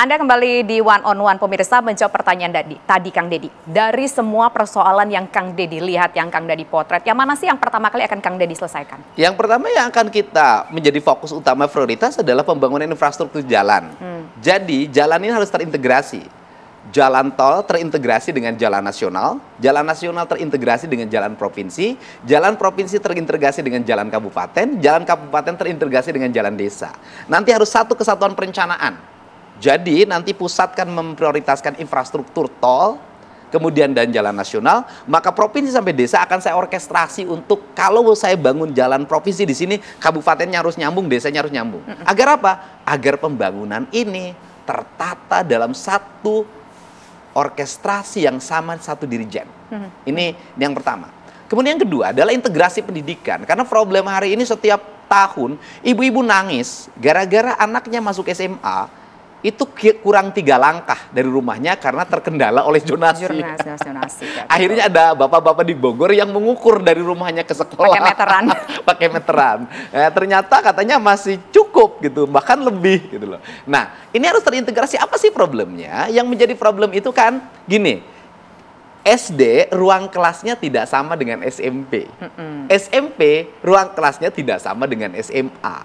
Anda kembali di One on One pemirsa menjawab pertanyaan tadi Kang Deddy. Dari semua persoalan yang Kang Deddy lihat, yang Kang Deddy potret, yang mana sih yang pertama kali akan Kang Deddy selesaikan? Yang pertama yang akan kita menjadi fokus utama prioritas adalah pembangunan infrastruktur jalan. Jadi jalan ini harus terintegrasi. Jalan tol terintegrasi dengan jalan nasional terintegrasi dengan jalan provinsi terintegrasi dengan jalan kabupaten terintegrasi dengan jalan desa. Nanti harus satu kesatuan perencanaan. Jadi nanti pusat kan memprioritaskan infrastruktur tol, kemudian dan jalan nasional, maka provinsi sampai desa akan saya orkestrasi untuk kalau saya bangun jalan provinsi di sini, kabupatennya harus nyambung, desanya harus nyambung. Agar apa? Agar pembangunan ini tertata dalam satu orkestrasi yang sama, satu dirijen. Ini yang pertama. Kemudian yang kedua adalah integrasi pendidikan. Karena problem hari ini setiap tahun ibu-ibu nangis gara-gara anaknya masuk SMA itu kurang 3 langkah dari rumahnya karena terkendala oleh zonasi. Akhirnya ada bapak-bapak di Bogor yang mengukur dari rumahnya ke sekolah. Pakai meteran. Pakai meteran. Ternyata katanya masih cukup gitu, bahkan lebih gitu loh. Nah, ini harus terintegrasi. Apa sih problemnya? Yang menjadi problem itu kan gini. SD ruang kelasnya tidak sama dengan SMP. SMP ruang kelasnya tidak sama dengan SMA.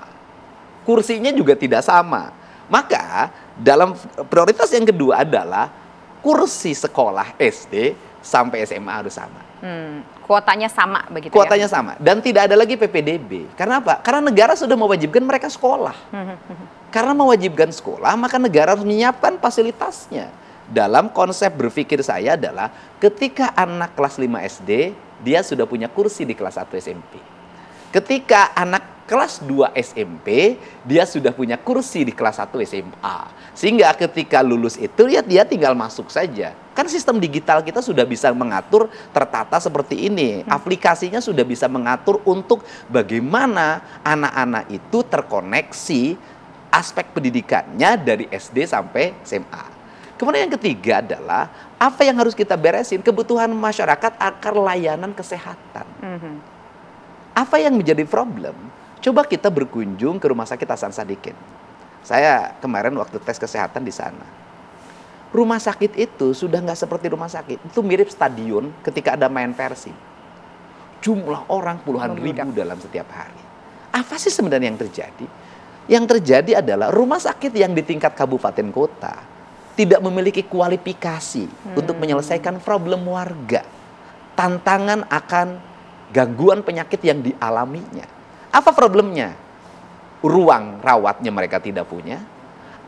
Kursinya juga tidak sama. Maka dalam prioritas yang kedua adalah kursi sekolah SD sampai SMA harus sama. Kuotanya sama begitu. Kuotanya sama dan tidak ada lagi PPDB. Karena apa? Karena negara sudah mewajibkan mereka sekolah. Karena mewajibkan sekolah, maka negara harus menyiapkan fasilitasnya. Dalam konsep berpikir saya adalah ketika anak kelas 5 SD, dia sudah punya kursi di kelas 1 SMP. Ketika anak kelas 2 SMP, dia sudah punya kursi di kelas 1 SMA. Sehingga ketika lulus itu, dia tinggal masuk saja. Kan sistem digital kita sudah bisa mengatur tertata seperti ini. Aplikasinya sudah bisa mengatur untuk bagaimana anak-anak itu terkoneksi aspek pendidikannya dari SD sampai SMA. Kemudian yang ketiga adalah apa yang harus kita beresin, kebutuhan masyarakat akan layanan kesehatan. Apa yang menjadi problem? Coba kita berkunjung ke Rumah Sakit Hasan Sadikin. Saya kemarin waktu tes kesehatan di sana. Rumah sakit itu sudah nggak seperti rumah sakit. Itu mirip stadion ketika ada main Persib. Jumlah orang puluhan ribu dalam setiap hari. Apa sih sebenarnya yang terjadi? Yang terjadi adalah rumah sakit yang di tingkat kabupaten kota tidak memiliki kualifikasi untuk menyelesaikan problem warga. Tantangan akan gangguan penyakit yang dialaminya. Apa problemnya? Ruang rawatnya mereka tidak punya,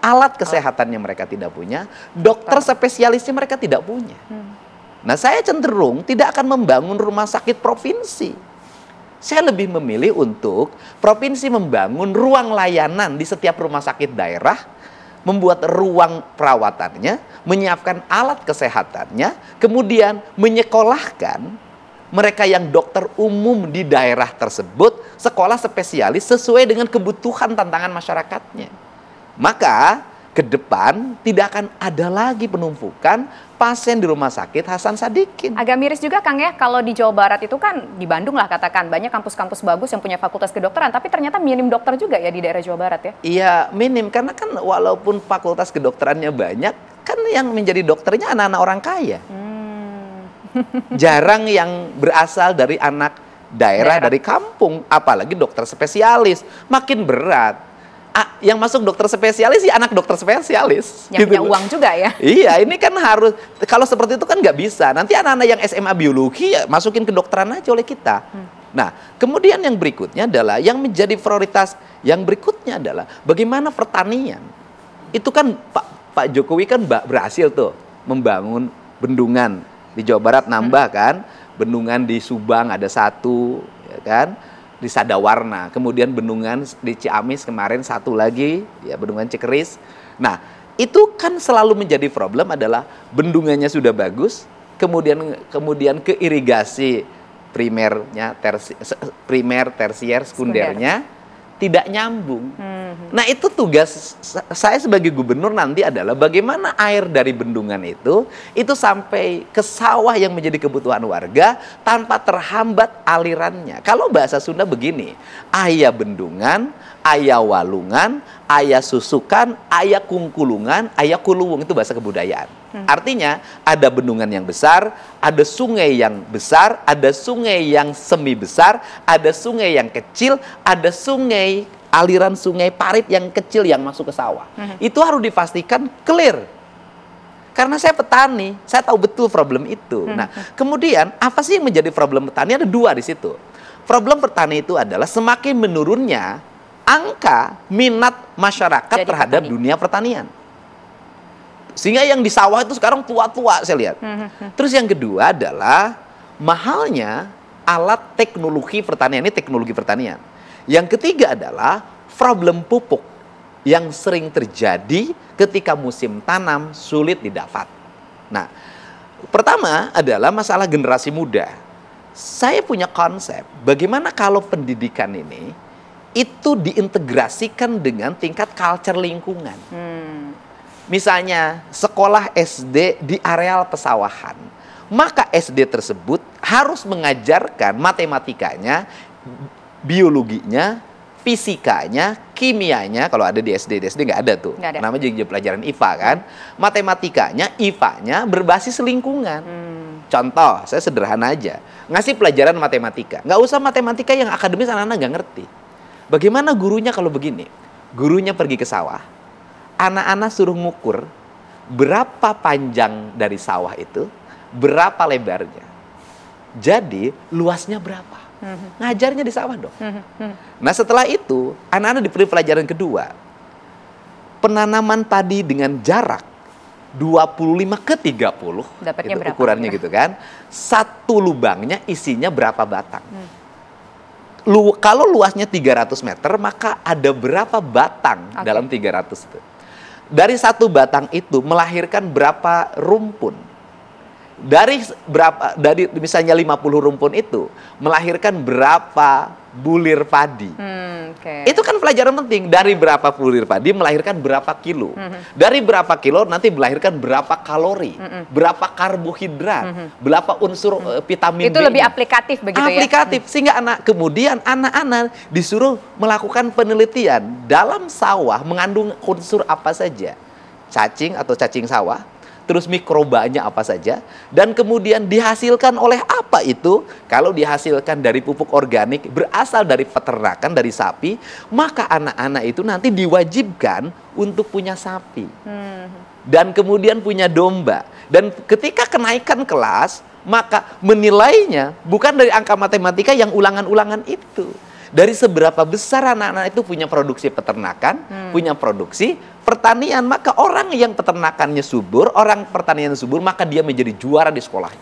alat kesehatannya mereka tidak punya, dokter spesialisnya mereka tidak punya. Nah, saya cenderung tidak akan membangun rumah sakit provinsi. Saya lebih memilih untuk provinsi membangun ruang layanan di setiap rumah sakit daerah, membuat ruang perawatannya, menyiapkan alat kesehatannya, kemudian menyekolahkan mereka yang dokter umum di daerah tersebut, sekolah spesialis sesuai dengan kebutuhan tantangan masyarakatnya. Maka ke depan tidak akan ada lagi penumpukan pasien di Rumah Sakit Hasan Sadikin. Agak miris juga Kang ya, kalau di Jawa Barat itu kan, di Bandung lah katakan, banyak kampus-kampus bagus yang punya fakultas kedokteran, tapi ternyata minim dokter juga ya di daerah Jawa Barat ya? Iya, minim, karena kan walaupun fakultas kedokterannya banyak, kan yang menjadi dokternya anak-anak orang kaya. Jarang yang berasal dari anak daerah, dari kampung, apalagi dokter spesialis. Makin berat. Yang masuk dokter spesialis ya anak dokter spesialis. Yang punya uang juga ya. Iya, ini kan harus, kalau seperti itu kan nggak bisa. Nanti anak-anak yang SMA biologi ya masukin kedokteran aja oleh kita. Nah, kemudian yang berikutnya adalah, yang menjadi prioritas yang berikutnya adalah bagaimana pertanian. Itu kan Pak Jokowi kan berhasil tuh membangun bendungan. Di Jawa Barat nambah kan, bendungan di Subang ada 1, ya kan, di Sadawarna, kemudian bendungan di Ciamis kemarin 1 lagi, ya bendungan Cikeris. Nah, itu kan selalu menjadi problem adalah bendungannya sudah bagus, kemudian ke irigasi primernya, tersier, sekundernya tidak nyambung. Nah, itu tugas saya sebagai gubernur nanti adalah bagaimana air dari bendungan itu sampai ke sawah yang menjadi kebutuhan warga tanpa terhambat alirannya. Kalau bahasa Sunda begini, aya bendungan, aya walungan, aya susukan, aya kungkulungan, aya kuluwung, itu bahasa kebudayaan. Artinya ada bendungan yang besar, ada sungai yang besar, ada sungai yang semi besar, ada sungai yang kecil, ada sungai, aliran sungai parit yang kecil yang masuk ke sawah. Itu harus dipastikan clear. Karena saya petani, saya tahu betul problem itu. Nah, kemudian apa sih yang menjadi problem petani? Ada dua di situ. Problem petani itu adalah semakin menurunnya angka minat masyarakat jadi terhadap petani. dunia pertanian. Sehingga yang di sawah itu sekarang tua-tua saya lihat. Terus yang kedua adalah mahalnya alat teknologi pertanian. Ini teknologi pertanian. Yang ketiga adalah problem pupuk yang sering terjadi ketika musim tanam sulit didapat. Nah, pertama adalah masalah generasi muda. Saya punya konsep bagaimana kalau pendidikan ini itu diintegrasikan dengan tingkat culture lingkungan. Misalnya sekolah SD di areal pesawahan, maka SD tersebut harus mengajarkan matematikanya, biologinya, fisikanya, kimianya. Kalau ada di SD nggak ada tuh. Nggak ada. Namanya juga pelajaran IPA kan. Matematikanya, IPA-nya berbasis lingkungan. Contoh, saya sederhana aja. Ngasih pelajaran matematika. Nggak usah matematika yang akademis, anak-anak nggak ngerti. Bagaimana gurunya kalau begini? Gurunya pergi ke sawah. Anak-anak suruh ngukur berapa panjang dari sawah itu, berapa lebarnya. Jadi, luasnya berapa. Ngajarnya di sawah dong. Nah, setelah itu, anak-anak diberi pelajaran kedua. Penanaman padi dengan jarak 25 ke 30. Dapatnya itu berapa? ukurannya gitu kan. Satu lubangnya isinya berapa batang. Kalau luasnya 300 meter, maka ada berapa batang dalam 300 itu. Dari satu batang itu melahirkan berapa rumpun. Dari misalnya 50 rumpun itu melahirkan berapa bulir padi. Itu kan pelajaran penting. Dari berapa bulir padi melahirkan berapa kilo. Dari berapa kilo nanti melahirkan berapa kalori, berapa karbohidrat, berapa unsur vitamin B. Itu lebih aplikatif begitu ya? Aplikatif. Sehingga kemudian anak-anak disuruh melakukan penelitian dalam sawah mengandung unsur apa saja. Cacing atau cacing sawah. Terus mikrobanya apa saja, dan kemudian dihasilkan oleh apa itu. Kalau dihasilkan dari pupuk organik berasal dari peternakan, dari sapi, maka anak-anak itu nanti diwajibkan untuk punya sapi. Dan kemudian punya domba. Dan ketika kenaikan kelas, maka menilainya bukan dari angka matematika yang ulangan-ulangan itu. Dari seberapa besar anak-anak itu punya produksi peternakan, punya produksi pertanian, maka orang yang peternakannya subur, orang pertanian subur, maka dia menjadi juara di sekolahnya.